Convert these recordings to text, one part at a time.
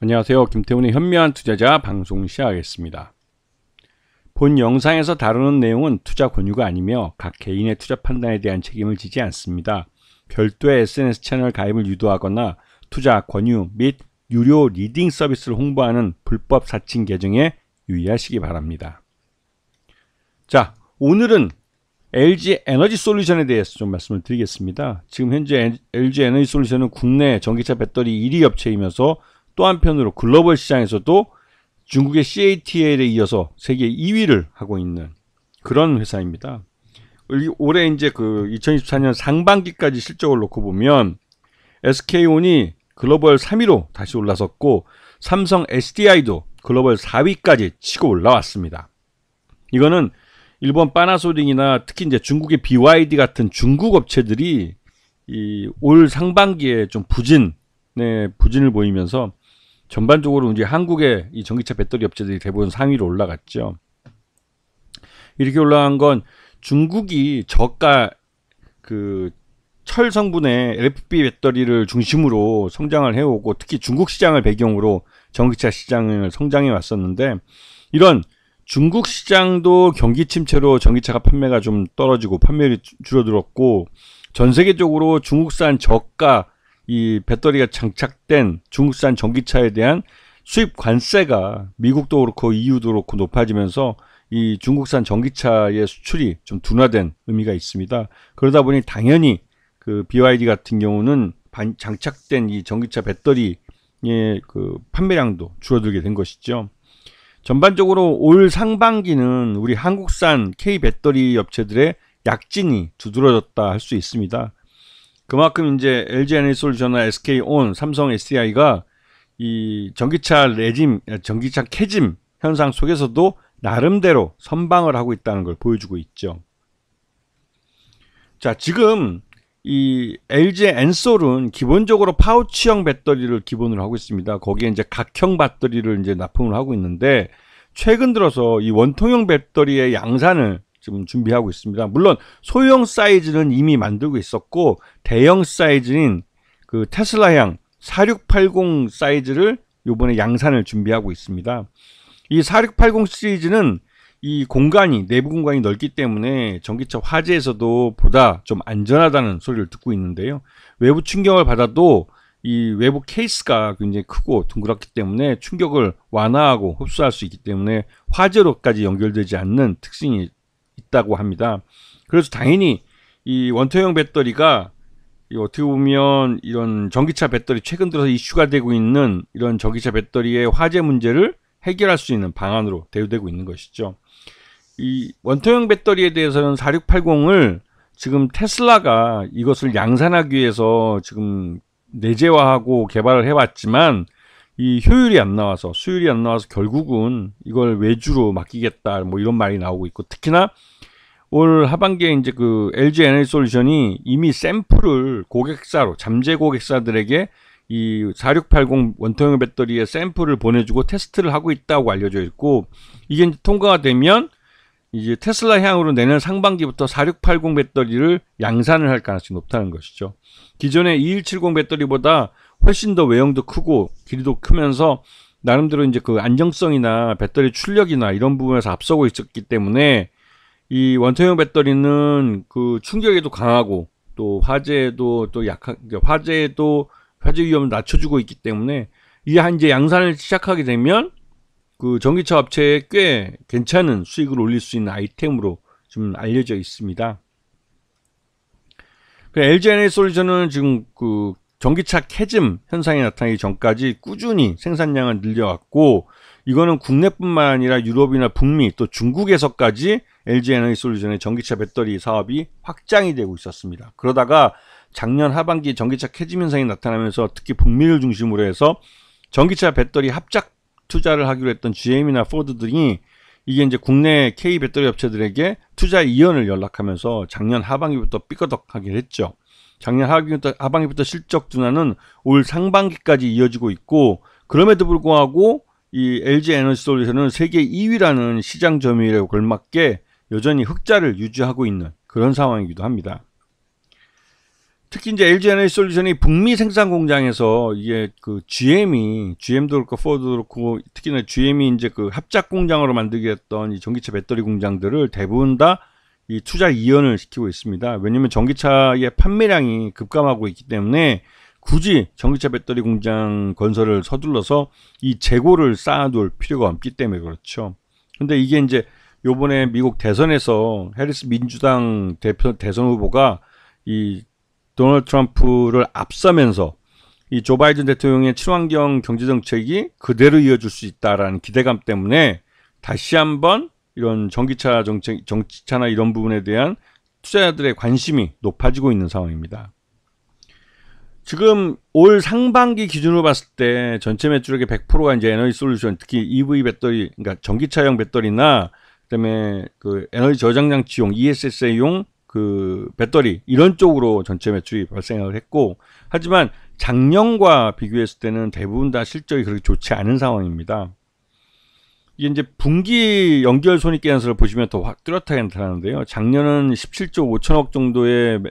안녕하세요. 김태훈의 현명한 투자자 방송 시작하겠습니다. 본 영상에서 다루는 내용은 투자 권유가 아니며 각 개인의 투자 판단에 대한 책임을 지지 않습니다. 별도의 SNS 채널 가입을 유도하거나 투자 권유 및 유료 리딩 서비스를 홍보하는 불법 사칭 계정에 유의하시기 바랍니다. 자, 오늘은 LG 에너지 솔루션에 대해서 좀 말씀을 드리겠습니다. 지금 현재 LG 에너지 솔루션은 국내 전기차 배터리 1위 업체이면서 또 한편으로 글로벌 시장에서도 중국의 CATL에 이어서 세계 2위를 하고 있는 그런 회사입니다. 올해 이제 2024년 상반기까지 실적을 놓고 보면 SK온이 글로벌 3위로 다시 올라섰고 삼성 SDI도 글로벌 4위까지 치고 올라왔습니다. 이거는 일본 파나소닉이나 특히 이제 중국의 BYD 같은 중국 업체들이 올 상반기에 좀 부진을 보이면서 전반적으로 이제 한국의 이 전기차 배터리 업체들이 대부분 상위로 올라갔죠. 이렇게 올라간 건 중국이 저가 철 성분의 LFP 배터리를 중심으로 성장을 해오고 특히 중국 시장을 배경으로 전기차 시장을 성장해 왔었는데 이런 중국 시장도 경기 침체로 전기차가 판매가 좀 떨어지고 판매율이 줄어들었고 전 세계적으로 중국산 저가 이 배터리가 장착된 중국산 전기차에 대한 수입 관세가 미국도 그렇고 EU도 그렇고 높아지면서 이 중국산 전기차의 수출이 좀 둔화된 의미가 있습니다. 그러다 보니 당연히 BYD 같은 경우는 장착된 이 전기차 배터리의 판매량도 줄어들게 된 것이죠. 전반적으로 올 상반기는 우리 한국산 K 배터리 업체들의 약진이 두드러졌다 할 수 있습니다. 그만큼 이제 LG 에너지 솔루션과 SK온, 삼성 SDI가 이 전기차 캐짐 현상 속에서도 나름대로 선방을 하고 있다는 걸 보여주고 있죠. 자, 지금 이 LG 엔솔은 기본적으로 파우치형 배터리를 기본으로 하고 있습니다. 거기에 이제 각형 배터리를 이제 납품을 하고 있는데 최근 들어서 이 원통형 배터리의 양산을 지금 준비하고 있습니다. 물론 소형 사이즈는 이미 만들고 있었고 대형 사이즈인 테슬라향 4680 사이즈를 이번에 양산을 준비하고 있습니다. 이 4680 시리즈는 이 내부 공간이 넓기 때문에 전기차 화재에서도 보다 좀 안전하다는 소리를 듣고 있는데요. 외부 충격을 받아도 이 외부 케이스가 굉장히 크고 둥그랗기 때문에 충격을 완화하고 흡수할 수 있기 때문에 화재로까지 연결되지 않는 특징이 있다고 합니다. 그래서 당연히 이 원통형 배터리가 어떻게 보면 이런 전기차 배터리 최근 들어서 이슈가 되고 있는 이런 전기차 배터리의 화재 문제를 해결할 수 있는 방안으로 대두되고 있는 것이죠. 이 원통형 배터리에 대해서는 4680을 지금 테슬라가 이것을 양산하기 위해서 지금 내재화하고 개발을 해왔지만 이 효율이 안 나와서 수율이 안 나와서 결국은 이걸 외주로 맡기겠다 뭐 이런 말이 나오고 있고 특히나 올 하반기에 이제 LG 에너지 솔루션이 이미 샘플을 잠재 고객사들에게 이 4680 원통형 배터리의 샘플을 보내주고 테스트를 하고 있다고 알려져 있고 이게 이제 통과가 되면 이제 테슬라 향으로 내년 상반기부터 4680 배터리를 양산을 할 가능성이 높다는 것이죠. 기존의 2170 배터리보다 훨씬 더 외형도 크고 길이도 크면서 나름대로 이제 안정성이나 배터리 출력이나 이런 부분에서 앞서고 있었기 때문에 이 원통형 배터리는 충격에도 강하고 또 화재에도 화재 위험을 낮춰주고 있기 때문에 이제 양산을 시작하게 되면 전기차 업체에 꽤 괜찮은 수익을 올릴 수 있는 아이템으로 좀 알려져 있습니다. LG 에너지 솔루션은 지금 전기차 캐즘 현상이 나타나기 전까지 꾸준히 생산량을 늘려왔고 이거는 국내뿐만 아니라 유럽이나 북미 또 중국에서까지 LG 에너지 솔루션의 전기차 배터리 사업이 확장이 되고 있었습니다. 그러다가 작년 하반기 전기차 캐즘 현상이 나타나면서 특히 북미를 중심으로 해서 전기차 배터리 합작 투자를 하기로 했던 GM이나 포드들이 이게 이제 국내 K 배터리 업체들에게 투자 이연을 연락하면서 작년 하반기부터 삐거덕하게 했죠. 작년 하반기부터 실적 둔화는 올 상반기까지 이어지고 있고 그럼에도 불구하고 이 LG 에너지 솔루션은 세계 2위라는 시장 점유율에 걸맞게 여전히 흑자를 유지하고 있는 그런 상황이기도 합니다. 특히 이제 LG 에너지솔루션이 북미 생산 공장에서 이게 그 GM도 그렇고 포드도 그렇고 특히나 GM이 이제 그 합작 공장으로 만들게 했던 이 전기차 배터리 공장들을 대부분 다 이 투자 이연을 시키고 있습니다. 왜냐면 전기차의 판매량이 급감하고 있기 때문에 굳이 전기차 배터리 공장 건설을 서둘러서 이 재고를 쌓아둘 필요가 없기 때문에 그렇죠. 근데 이게 이제 요번에 미국 대선에서 해리스 민주당 대선 후보가 이 도널드 트럼프를 앞서면서 이 조 바이든 대통령의 친환경 경제 정책이 그대로 이어질 수 있다라는 기대감 때문에 다시 한번 이런 전기차나 이런 부분에 대한 투자자들의 관심이 높아지고 있는 상황입니다. 지금 올 상반기 기준으로 봤을 때 전체 매출액의 100%가 이제 에너지 솔루션, 특히 EV 배터리, 그러니까 전기차용 배터리나 그다음에 그 에너지 저장 장치용 ESS용 그 배터리 이런 쪽으로 전체 매출이 발생을 했고, 하지만 작년과 비교했을 때는 대부분 다 실적이 그렇게 좋지 않은 상황입니다. 이게 이제 분기 연결 손익계산서를 보시면 더 뚜렷하게 나타나는데요. 작년은 17조 5천억 정도의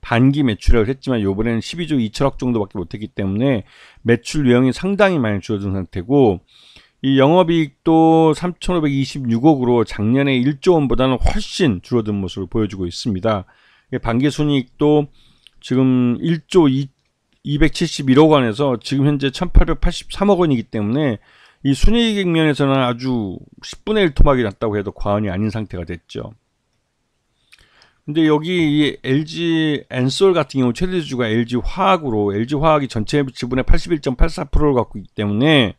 반기 매출을 했지만 이번에는 12조 2천억 정도밖에 못했기 때문에 매출 유형이 상당히 많이 줄어든 상태고, 이 영업이익도 3,526억으로 작년에 1조 원보다는 훨씬 줄어든 모습을 보여주고 있습니다. 반기순이익도 지금 1조 271억 원에서 지금 현재 1,883억 원이기 때문에 이 순이익 면에서는 아주 10분의 1 토막이 났다고 해도 과언이 아닌 상태가 됐죠. 근데 여기 이 LG 엔솔 같은 경우 최대 주주가 LG화학으로, LG화학이 전체 지분의 81.84%를 갖고 있기 때문에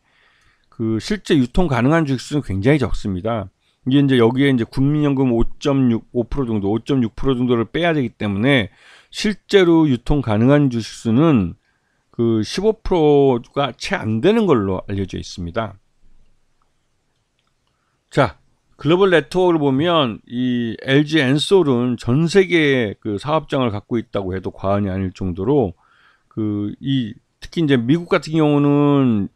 그 실제 유통 가능한 주식수는 굉장히 적습니다. 이게 이제 여기에 이제 국민연금 5.65% 정도, 5.6% 정도를 빼야 되기 때문에 실제로 유통 가능한 주식수는 그 15%가 채 안 되는 걸로 알려져 있습니다. 자, 글로벌 네트워크를 보면 이 LG 엔솔은 전 세계에 그 사업장을 갖고 있다고 해도 과언이 아닐 정도로 특히 이제 미국 같은 경우는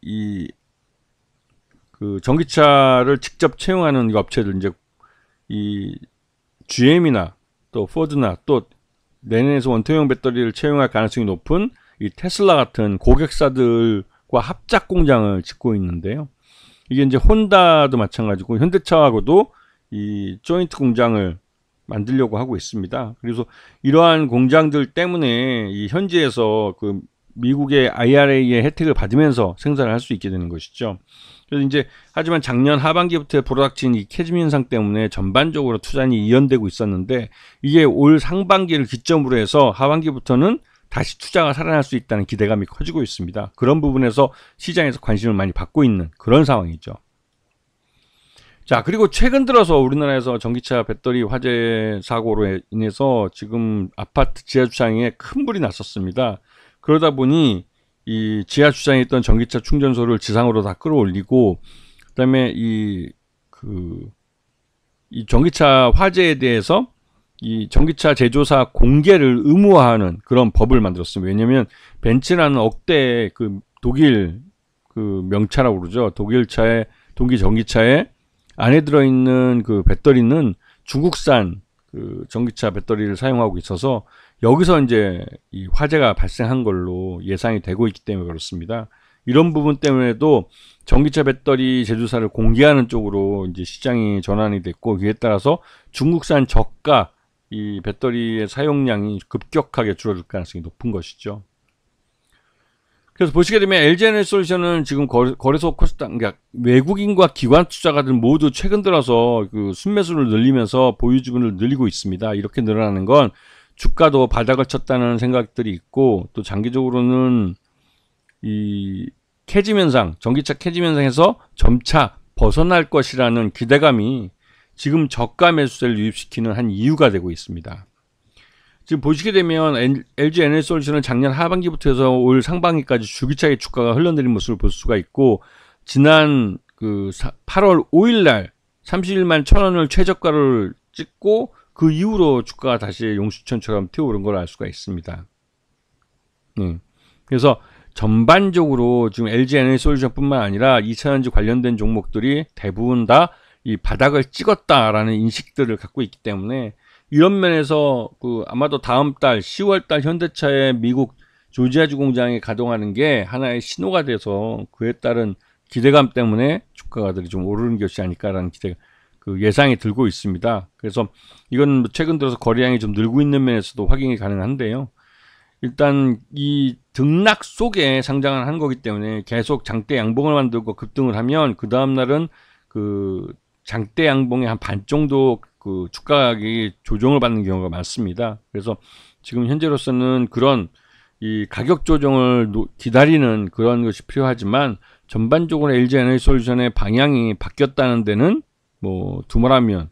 그 전기차를 직접 채용하는 이 업체들, 이제 이 GM이나 또 포드나 또 내년에서 원통형 배터리를 채용할 가능성이 높은 이 테슬라 같은 고객사들과 합작 공장을 짓고 있는데요. 이게 이제 혼다도 마찬가지고 현대차하고도 이 조인트 공장을 만들려고 하고 있습니다. 그래서 이러한 공장들 때문에 이 현지에서 그 미국의 IRA의 혜택을 받으면서 생산을 할 수 있게 되는 것이죠. 그래서 이제 하지만 작년 하반기부터 불어닥친 이 캐즘 현상 때문에 전반적으로 투자는 이연되고 있었는데, 이게 올 상반기를 기점으로 해서 하반기부터는 다시 투자가 살아날 수 있다는 기대감이 커지고 있습니다. 그런 부분에서 시장에서 관심을 많이 받고 있는 그런 상황이죠. 자, 그리고 최근 들어서 우리나라에서 전기차 배터리 화재 사고로 인해서 지금 아파트 지하 주차장에 큰 불이 났었습니다. 그러다 보니 이 지하 주차장에 있던 전기차 충전소를 지상으로 다 끌어올리고, 그다음에 이 전기차 화재에 대해서 이 전기차 제조사 공개를 의무화하는 그런 법을 만들었습니다. 왜냐하면 벤츠라는 억대 그 독일 그 명차라고 그러죠. 독일 전기차에 안에 들어있는 그 배터리는 중국산 그 전기차 배터리를 사용하고 있어서 여기서 이제 이 화재가 발생한 걸로 예상이 되고 있기 때문에 그렇습니다. 이런 부분 때문에도 전기차 배터리 제조사를 공개하는 쪽으로 이제 시장이 전환이 됐고, 이에 따라서 중국산 저가 이 배터리의 사용량이 급격하게 줄어들 가능성이 높은 것이죠. 그래서 보시게 되면 LG 에너지솔루션은 지금 거래소 코스닥, 그러니까 외국인과 기관 투자가들 모두 최근 들어서 그 순매수를 늘리면서 보유 지분을 늘리고 있습니다. 이렇게 늘어나는 건 주가도 바닥을 쳤다는 생각들이 있고, 또 장기적으로는 이 캐즘 현상, 전기차 캐즘 현상에서 점차 벗어날 것이라는 기대감이 지금 저가 매수세를 유입시키는 한 이유가 되고 있습니다. 지금 보시게 되면 LG 에너지솔루션은 작년 하반기부터 해서 올 상반기까지 주기차게 주가가 흘러내린 모습을 볼 수가 있고, 지난 그 8월 5일 날 31만 1,000원을 최저가를 찍고 그 이후로 주가가 다시 용수천처럼 튀어오른 걸 알 수가 있습니다. 그래서 전반적으로 지금 LG 에너지솔루션뿐만 아니라 2차전지 관련된 종목들이 대부분 다 이 바닥을 찍었다라는 인식들을 갖고 있기 때문에 이런 면에서 아마도 다음 달 10월 달 현대차의 미국 조지아주 공장이 가동하는 게 하나의 신호가 돼서 그에 따른 기대감 때문에 주가들이 좀 오르는 것이 아닐까라는 예상이 들고 있습니다. 그래서 이건 최근 들어서 거래량이 좀 늘고 있는 면에서도 확인이 가능한데요. 일단 이 등락 속에 상장을 한 거기 때문에 계속 장대 양봉을 만들고 급등을 하면 그 다음 날은 장대 양봉의 한 반 정도 주가 가격이 조정을 받는 경우가 많습니다. 그래서 지금 현재로서는 그런 이 가격 조정을 기다리는 그런 것이 필요하지만 전반적으로 LG에너지솔루션의 방향이 바뀌었다는 데는 뭐 두말하면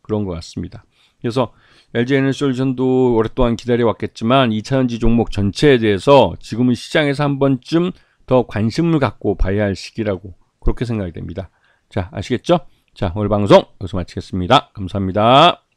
그런 것 같습니다. 그래서 LG에너지솔루션도 오랫동안 기다려왔겠지만 2차전지 종목 전체에 대해서 지금은 시장에서 한 번쯤 더 관심을 갖고 봐야 할 시기라고 그렇게 생각이 됩니다. 자, 아시겠죠? 자, 오늘 방송 여기서 마치겠습니다. 감사합니다.